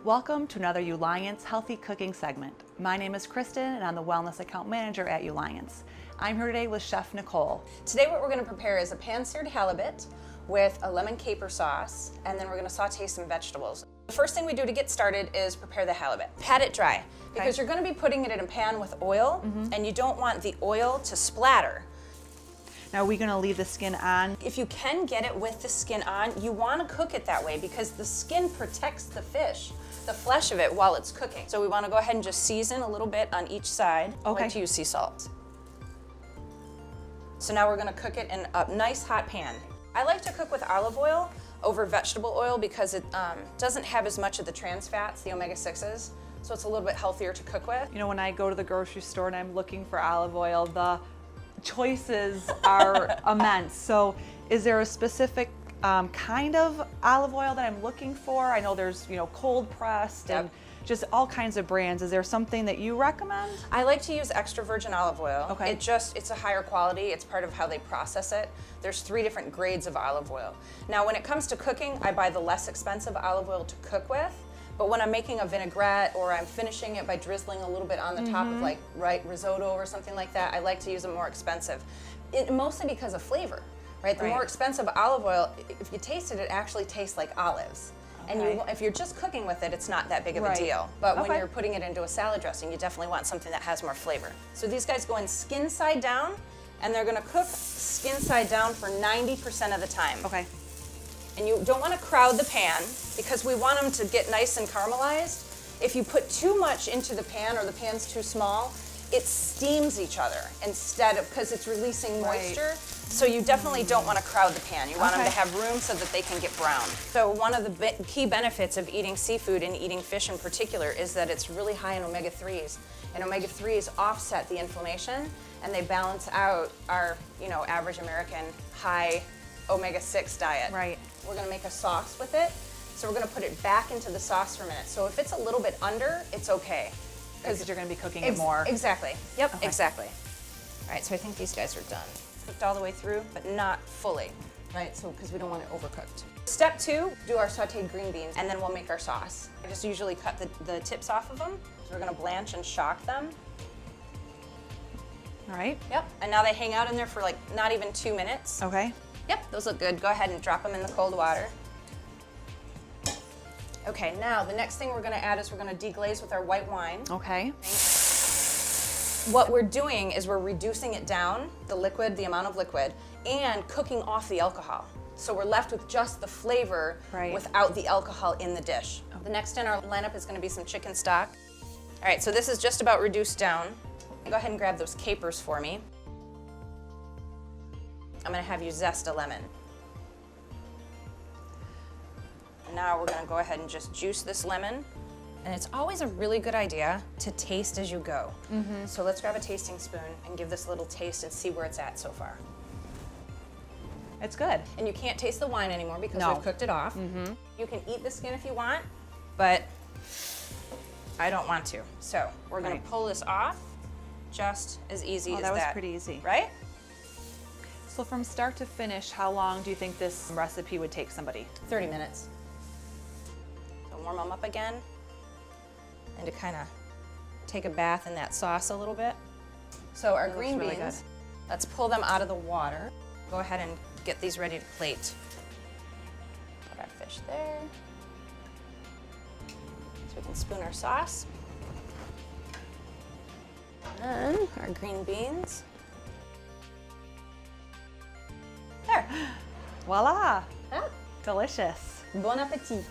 Welcome to another Ulliance Healthy Cooking segment. My name is Kristen and I'm the Wellness Account Manager at Ulliance. I'm here today with Chef Nicole. Today what we're going to prepare is a pan-seared halibut with a lemon caper sauce, and then we're going to saute some vegetables. The first thing we do to get started is prepare the halibut. Pat it dry, because you're going to be putting it in a pan with oil, and you don't want the oil to splatter. Now, are we going to leave the skin on? If you can get it with the skin on, you want to cook it that way because the skin protects the fish, the flesh of it, while it's cooking. So we want to go ahead and just season a little bit on each side. I like to use sea salt. So now we're going to cook it in a nice hot pan. I like to cook with olive oil over vegetable oil because it doesn't have as much of the trans fats, the omega-6s, so it's a little bit healthier to cook with. You know, when I go to the grocery store and I'm looking for olive oil, the choices are immense. So is there a specific kind of olive oil that I'm looking for? I know there's, you know, cold pressed and just all kinds of brands. Is there something that you recommend? I like to use extra virgin olive oil. Okay. It's a higher quality. It's part of how they process it. There's 3 different grades of olive oil. Now, when it comes to cooking, I buy the less expensive olive oil to cook with. But when I'm making a vinaigrette or I'm finishing it by drizzling a little bit on the top of like risotto or something like that, I like to use a more expensive. Mostly because of flavor, right? The more expensive olive oil, if you taste it, it actually tastes like olives. And if you're just cooking with it, it's not that big of a deal. But when you're putting it into a salad dressing, you definitely want something that has more flavor. So these guys go in skin side down, and they're gonna cook skin side down for 90% of the time. Okay. And you don't want to crowd the pan because we want them to get nice and caramelized. If you put too much into the pan or the pan's too small, it steams each other instead of, because it's releasing moisture. So you definitely don't want to crowd the pan. You want them to have room so that they can get brown. So one of the key benefits of eating seafood and eating fish in particular is that it's really high in omega-3s. And omega-3s offset the inflammation and they balance out our, average American high omega-6 diet. Right. We're going to make a sauce with it. So we're going to put it back into the sauce for a minute. So if it's a little bit under, it's okay. Because you're going to be cooking it more. Exactly. Yep, exactly. All right, so I think these guys are done. Cooked all the way through, but not fully, right? So, because we don't want it overcooked. Step 2, do our sauteed green beans, and then we'll make our sauce. I just usually cut the tips off of them. So we're going to blanch and shock them. All right. Yep, and now they hang out in there for like not even 2 minutes. Okay. Yep, those look good. Go ahead and drop them in the cold water. Okay, now the next thing we're going to add is we're going to deglaze with our white wine. Okay. What we're doing is we're reducing it down, the liquid, the amount of liquid, and cooking off the alcohol. So we're left with just the flavor without the alcohol in the dish. The next in our lineup is going to be some chicken stock. All right, so this is just about reduced down. Go ahead and grab those capers for me. I'm going to have you zest a lemon. And now we're going to go ahead and just juice this lemon. And it's always a really good idea to taste as you go. So let's grab a tasting spoon and give this a little taste and see where it's at so far. It's good. And you can't taste the wine anymore because we've cooked it off. You can eat the skin if you want, but I don't want to. So we're going to pull this off just as easy as that. That was pretty easy. Right? So from start to finish, how long do you think this recipe would take somebody? 30 minutes. So warm them up again. And to kind of take a bath in that sauce a little bit. So our green beans, let's pull them out of the water. Go ahead and get these ready to plate. Put our fish there. So we can spoon our sauce. And then our green beans. There. Voila. Ah. Delicious. Bon appétit.